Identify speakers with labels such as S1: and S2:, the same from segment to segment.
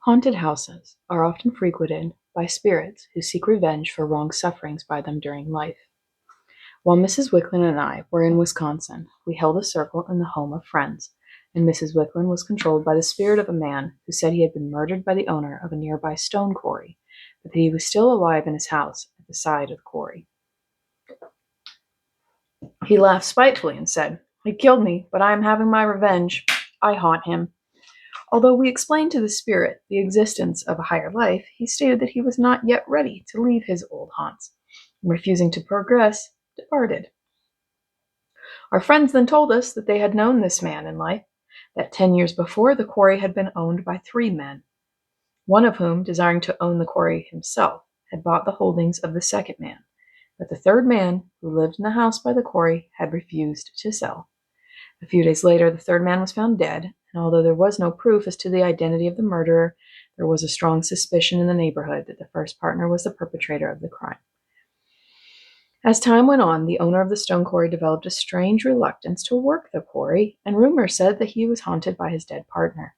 S1: Haunted houses are often frequented by spirits who seek revenge for wrong sufferings by them during life. While Mrs. Wicklund and I were in Wisconsin, we held a circle in the home of friends, and Mrs. Wicklund was controlled by the spirit of a man who said he had been murdered by the owner of a nearby stone quarry, but that he was still alive in his house at the side of the quarry. He laughed spitefully and said, "He killed me, but I am having my revenge. I haunt him." Although we explained to the spirit the existence of a higher life, he stated that he was not yet ready to leave his old haunts, and refusing to progress, departed. Our friends then told us that they had known this man in life, that 10 years before the quarry had been owned by 3 men, one of whom, desiring to own the quarry himself, had bought the holdings of the second man, but the third man, who lived in the house by the quarry, had refused to sell. A few days later, the third man was found dead, and although there was no proof as to the identity of the murderer, there was a strong suspicion in the neighborhood that the first partner was the perpetrator of the crime. As time went on, the owner of the stone quarry developed a strange reluctance to work the quarry, and rumors said that he was haunted by his dead partner.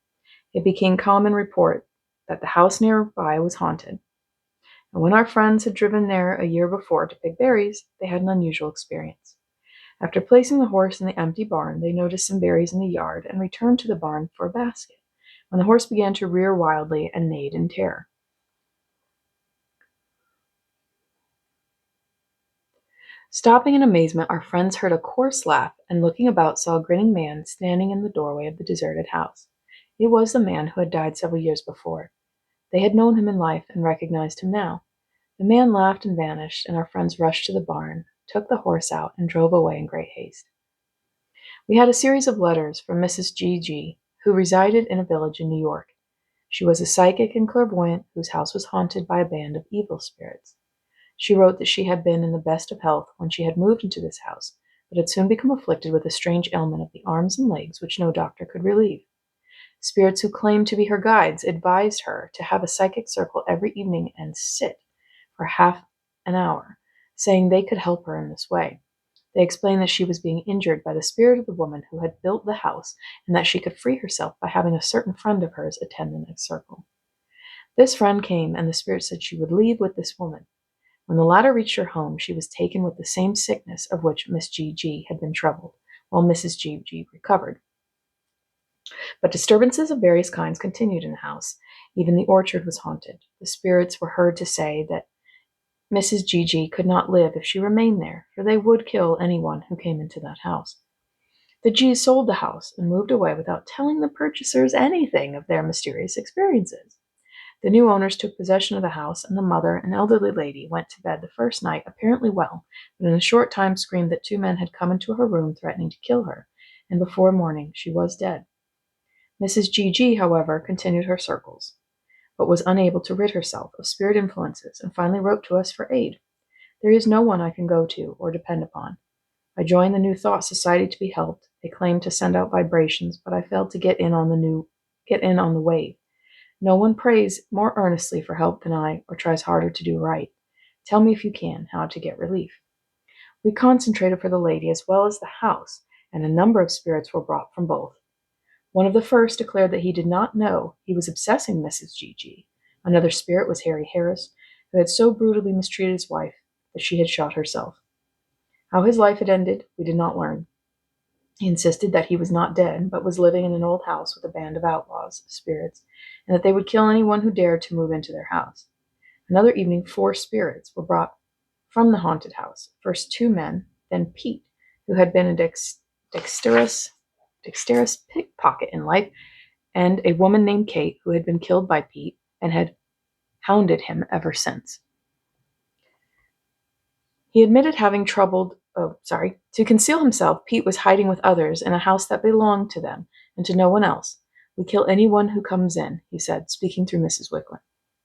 S1: It became common report that the house nearby was haunted, and when our friends had driven there a year before to pick berries, they had an unusual experience. After placing the horse in the empty barn, they noticed some berries in the yard and returned to the barn for a basket, when the horse began to rear wildly and neighed in terror. Stopping in amazement, our friends heard a coarse laugh, and looking about saw a grinning man standing in the doorway of the deserted house. It was the man who had died several years before. They had known him in life and recognized him now. The man laughed and vanished, and our friends rushed to the barn, took the horse out, and drove away in great haste. We had a series of letters from Mrs. G.G., who resided in a village in New York. She was a psychic and clairvoyant whose house was haunted by a band of evil spirits. She wrote that she had been in the best of health when she had moved into this house, but had soon become afflicted with a strange ailment of the arms and legs which no doctor could relieve. Spirits who claimed to be her guides advised her to have a psychic circle every evening and sit for half an hour, saying they could help her in this way. They explained that she was being injured by the spirit of the woman who had built the house, and that she could free herself by having a certain friend of hers attend the next circle. This friend came, and the spirit said she would leave with this woman. When the latter reached her home, she was taken with the same sickness of which Miss G.G. had been troubled, while Mrs. G.G. recovered. But disturbances of various kinds continued in the house. Even the orchard was haunted. The spirits were heard to say that Mrs. G.G. could not live if she remained there, for they would kill anyone who came into that house. The G's sold the house and moved away without telling the purchasers anything of their mysterious experiences. The new owners took possession of the house, and the mother, an elderly lady, went to bed the first night apparently well, but in a short time screamed that 2 men had come into her room threatening to kill her, and before morning she was dead. Mrs. G.G., however, continued her circles, but was unable to rid herself of spirit influences, and finally wrote to us for aid. There is no one I can go to or depend upon. I joined the New Thought Society to be helped. They claimed to send out vibrations, but I failed to get in on the wave. No one prays more earnestly for help than I, or tries harder to do right. Tell me if you can how to get relief. We concentrated for the lady as well as the house, and a number of spirits were brought from both. One of the first declared that he did not know he was obsessing Mrs. G.G. Another spirit was Harry Harris, who had so brutally mistreated his wife that she had shot herself. How his life had ended, we did not learn. He insisted that he was not dead, but was living in an old house with a band of outlaws, spirits, and that they would kill anyone who dared to move into their house. Another evening, 4 spirits were brought from the haunted house. First 2 men, then Pete, who had been a dexterous pickpocket in life, and a woman named Kate, who had been killed by Pete and had hounded him ever since. He admitted having to conceal himself, Pete was hiding with others in a house that belonged to them and to no one else. We kill anyone who comes in, he said, speaking through Mrs. Wicklund.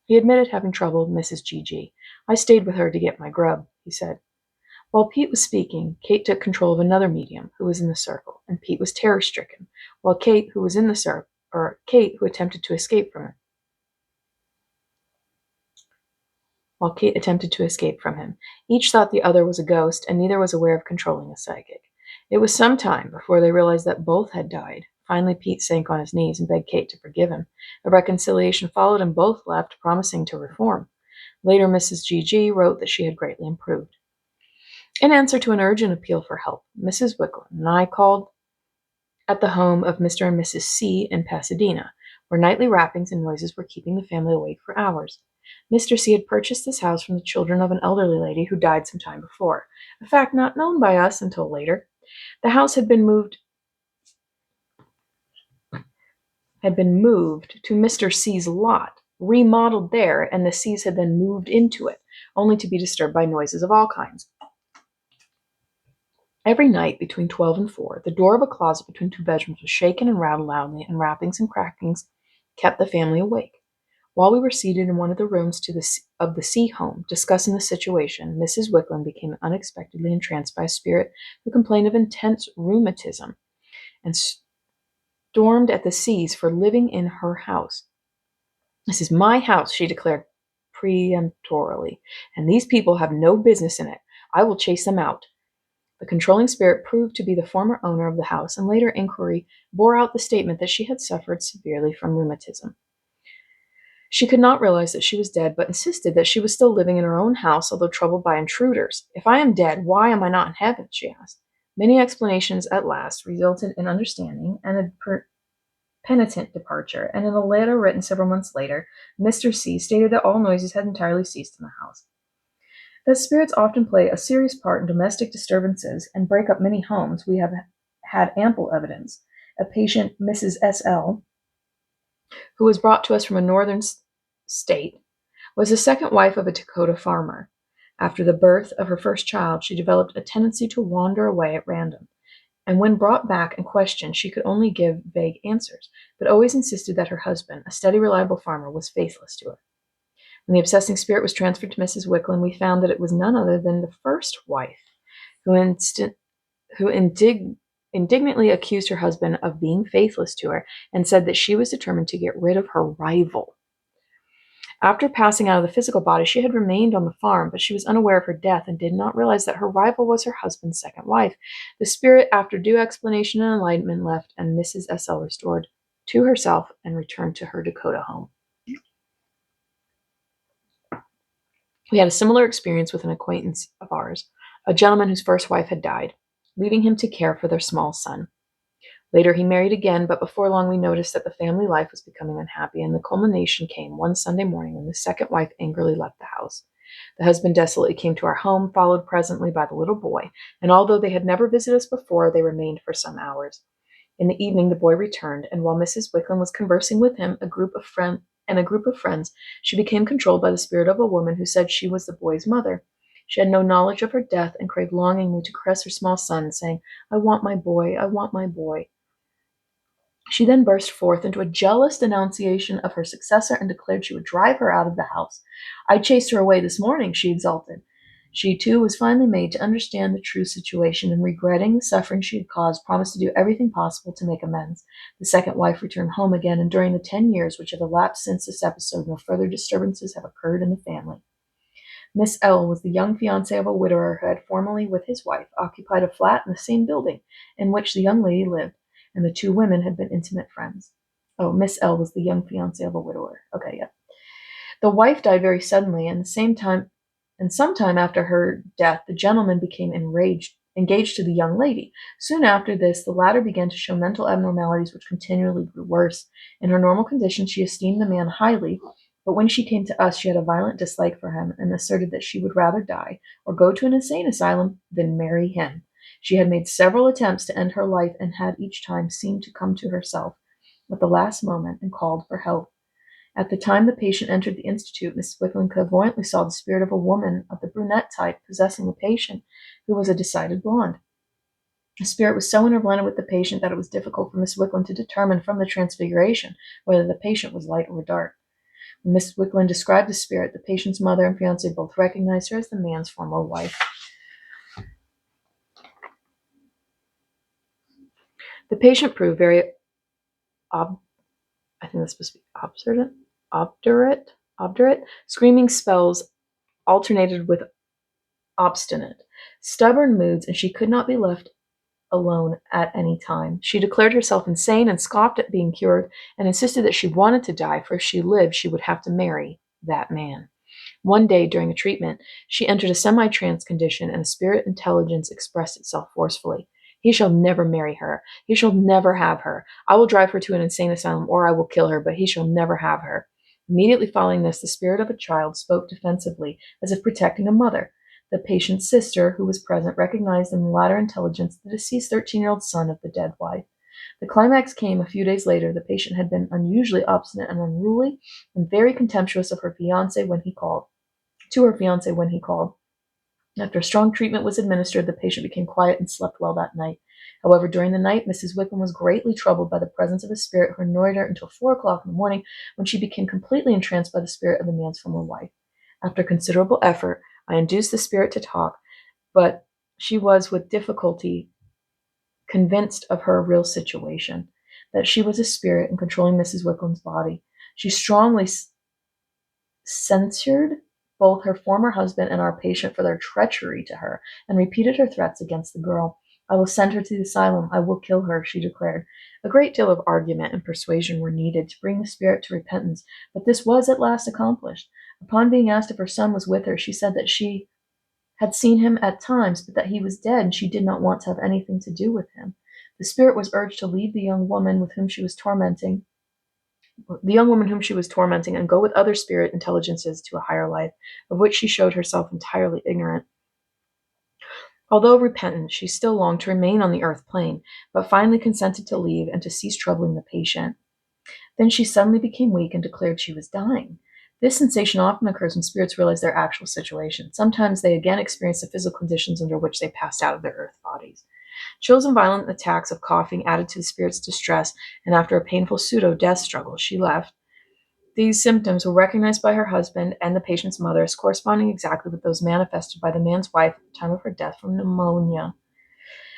S1: He admitted having troubled Mrs. G.G. I stayed with her to get my grub, he said. While Pete was speaking, Kate took control of another medium who was in the circle, and Pete was terror-stricken, while Kate, who attempted to escape from him. Each thought the other was a ghost, and neither was aware of controlling a psychic. It was some time before they realized that both had died. Finally, Pete sank on his knees and begged Kate to forgive him. A reconciliation followed, and both left, promising to reform. Later, Mrs. G.G. wrote that she had greatly improved. In answer to an urgent appeal for help, Mrs. Wicklund and I called at the home of Mr. and Mrs. C. in Pasadena, where nightly rappings and noises were keeping the family awake for hours. Mr. C. had purchased this house from the children of an elderly lady who died some time before, a fact not known by us until later. The house had been moved to Mr. C.'s lot, remodeled there, and the C's had then moved into it, only to be disturbed by noises of all kinds. Every night between 12 and 4, the door of a closet between two bedrooms was shaken and rattled loudly, and rappings and crackings kept the family awake. While we were seated in one of the rooms of the C home discussing the situation, Mrs. Wicklund became unexpectedly entranced by a spirit who complained of intense rheumatism and stormed at the C's for living in her house. "This is my house," she declared peremptorily, "and these people have no business in it. I will chase them out." The controlling spirit proved to be the former owner of the house, and later inquiry bore out the statement that she had suffered severely from rheumatism. She could not realize that she was dead, but insisted that she was still living in her own house, although troubled by intruders. "If I am dead, why am I not in heaven?" she asked. Many explanations at last resulted in understanding and a penitent departure, and in a letter written several months later, Mr. C. stated that all noises had entirely ceased in the house. That spirits often play a serious part in domestic disturbances and break up many homes, we have had ample evidence. A patient, Mrs. S.L., who was brought to us from a northern state, was the second wife of a Dakota farmer. After the birth of her first child, she developed a tendency to wander away at random, and when brought back and questioned, she could only give vague answers, but always insisted that her husband, a steady, reliable farmer, was faithless to her. When the obsessing spirit was transferred to Mrs. Wicklund, we found that it was none other than the first wife, who indignantly accused her husband of being faithless to her and said that she was determined to get rid of her rival. After passing out of the physical body, she had remained on the farm, but she was unaware of her death and did not realize that her rival was her husband's second wife. The spirit, after due explanation and enlightenment, left, and Mrs. S.L. restored to herself and returned to her Dakota home. We had a similar experience with an acquaintance of ours, a gentleman whose first wife had died, leaving him to care for their small son. Later he married again, but before long we noticed that the family life was becoming unhappy, and the culmination came one Sunday morning when the second wife angrily left the house. The husband desolately came to our home, followed presently by the little boy, and although they had never visited us before, they remained for some hours. In the evening the boy returned, and while Mrs. Wicklund was conversing with him, a group of friends, she became controlled by the spirit of a woman who said she was the boy's mother. She had no knowledge of her death and craved longingly to caress her small son, saying, "I want my boy, I want my boy." She then burst forth into a jealous denunciation of her successor and declared she would drive her out of the house. "I chased her away this morning," she exulted. She, too, was finally made to understand the true situation, and regretting the suffering she had caused, promised to do everything possible to make amends. The second wife returned home again, and during the 10 years which have elapsed since this episode, no further disturbances have occurred in the family. Miss L. was the young fiancé of a widower who had formerly, with his wife, occupied a flat in the same building in which the young lady lived, and the two women had been intimate friends. Oh, Miss L. was the young fiancé of a widower. Okay, yeah. The wife died very suddenly, and some time after her death, the gentleman became engaged to the young lady. Soon after this, the latter began to show mental abnormalities which continually grew worse. In her normal condition, she esteemed the man highly, but when she came to us, she had a violent dislike for him and asserted that she would rather die or go to an insane asylum than marry him. She had made several attempts to end her life and had each time seemed to come to herself at the last moment and called for help. At the time the patient entered the institute, Miss Wicklund clairvoyantly saw the spirit of a woman of the brunette type possessing the patient, who was a decided blonde. The spirit was so interblended with the patient that it was difficult for Miss Wicklund to determine from the transfiguration whether the patient was light or dark. When Miss Wicklund described the spirit, the patient's mother and fiancé both recognized her as the man's former wife. The patient proved very I think that's supposed to be obdurate. Screaming spells alternated with obstinate, stubborn moods, and she could not be left alone at any time. She declared herself insane and scoffed at being cured and insisted that she wanted to die, for if she lived, she would have to marry that man. One day during a treatment, she entered a semi-trance condition and a spirit intelligence expressed itself forcefully. He shall never marry her. He shall never have her. I will drive her to an insane asylum or I will kill her, but he shall never have her. Immediately following this, the spirit of a child spoke defensively, as if protecting a mother. The patient's sister, who was present, recognized in the latter intelligence the deceased 13-year-old son of the dead wife. The climax came a few days later. The patient had been unusually obstinate and unruly, and very contemptuous of her fiancé when he called. To her fiancé when he called. After strong treatment was administered, the patient became quiet and slept well that night. However, during the night, Mrs. Wickham was greatly troubled by the presence of a spirit who annoyed her until 4 o'clock in the morning, when she became completely entranced by the spirit of the man's former wife. After considerable effort, I induced the spirit to talk, but she was with difficulty convinced of her real situation, that she was a spirit and controlling Mrs. Wickham's body. She strongly censured both her former husband and our patient for their treachery to her, and repeated her threats against the girl. I will send her to the asylum. I will kill her, she declared. A great deal of argument and persuasion were needed to bring the spirit to repentance, but this was at last accomplished. Upon being asked if her son was with her, she said that she had seen him at times, but that he was dead, and she did not want to have anything to do with him. The spirit was urged to leave the young woman whom she was tormenting, and go with other spirit intelligences to a higher life, of which she showed herself entirely ignorant. Although repentant, she still longed to remain on the earth plane, but finally consented to leave and to cease troubling the patient. Then she suddenly became weak and declared she was dying. This sensation often occurs when spirits realize their actual situation. Sometimes they again experience the physical conditions under which they passed out of their earth bodies. Chills and violent attacks of coughing added to the spirit's distress, and after a painful pseudo-death struggle, she left. These symptoms were recognized by her husband and the patient's mother as corresponding exactly with those manifested by the man's wife at the time of her death from pneumonia.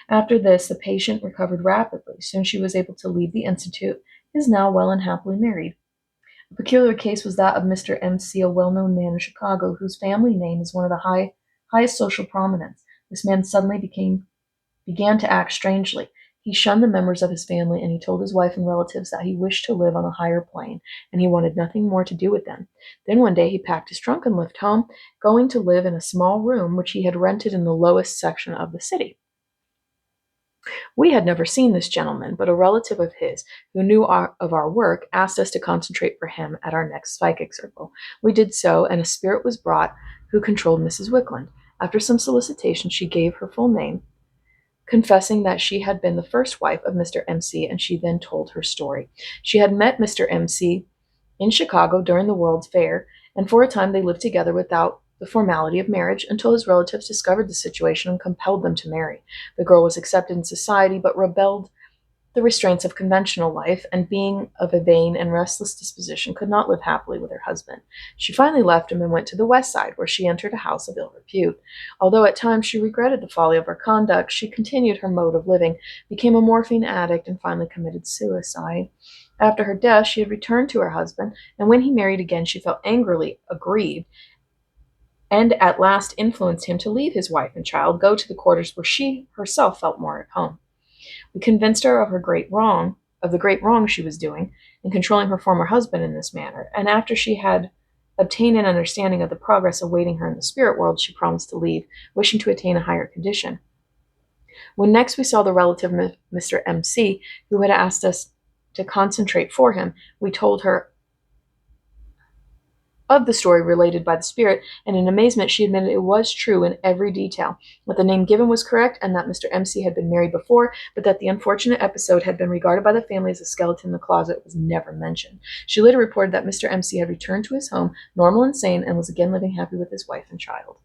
S1: After this, the patient recovered rapidly. Soon she was able to leave the institute, is now well and happily married. A peculiar case was that of Mr. M.C., a well-known man in Chicago, whose family name is one of the highest social prominence. This man suddenly began to act strangely. He shunned the members of his family, and he told his wife and relatives that he wished to live on a higher plane, and he wanted nothing more to do with them. Then one day he packed his trunk and left home, going to live in a small room which he had rented in the lowest section of the city. We had never seen this gentleman, but a relative of his, who knew of our work, asked us to concentrate for him at our next psychic circle. We did so, and a spirit was brought who controlled Mrs. Wickland. After some solicitation, she gave her full name, confessing that she had been the first wife of Mr. M.C., and she then told her story. She had met Mr. M.C. in Chicago during the World's Fair, and for a time they lived together without the formality of marriage until his relatives discovered the situation and compelled them to marry. The girl was accepted in society but rebelled the restraints of conventional life, and being of a vain and restless disposition, could not live happily with her husband. She finally left him and went to the West Side, where she entered a house of ill repute. Although at times she regretted the folly of her conduct, she continued her mode of living, became a morphine addict, and finally committed suicide. After her death, she had returned to her husband, and when he married again, she felt angrily aggrieved, and at last influenced him to leave his wife and child, go to the quarters where she herself felt more at home. We convinced her of the great wrong she was doing in controlling her former husband in this manner, and after she had obtained an understanding of the progress awaiting her in the spirit world, she promised to leave, wishing to attain a higher condition. When next we saw the relative Mr. M.C., who had asked us to concentrate for him, we told her of the story related by the spirit, and in amazement she admitted it was true in every detail, that the name given was correct, and that Mr. M.C. had been married before, but that the unfortunate episode had been regarded by the family as a skeleton in the closet was never mentioned. She later reported that Mr. M.C. had returned to his home, normal and sane, and was again living happy with his wife and child.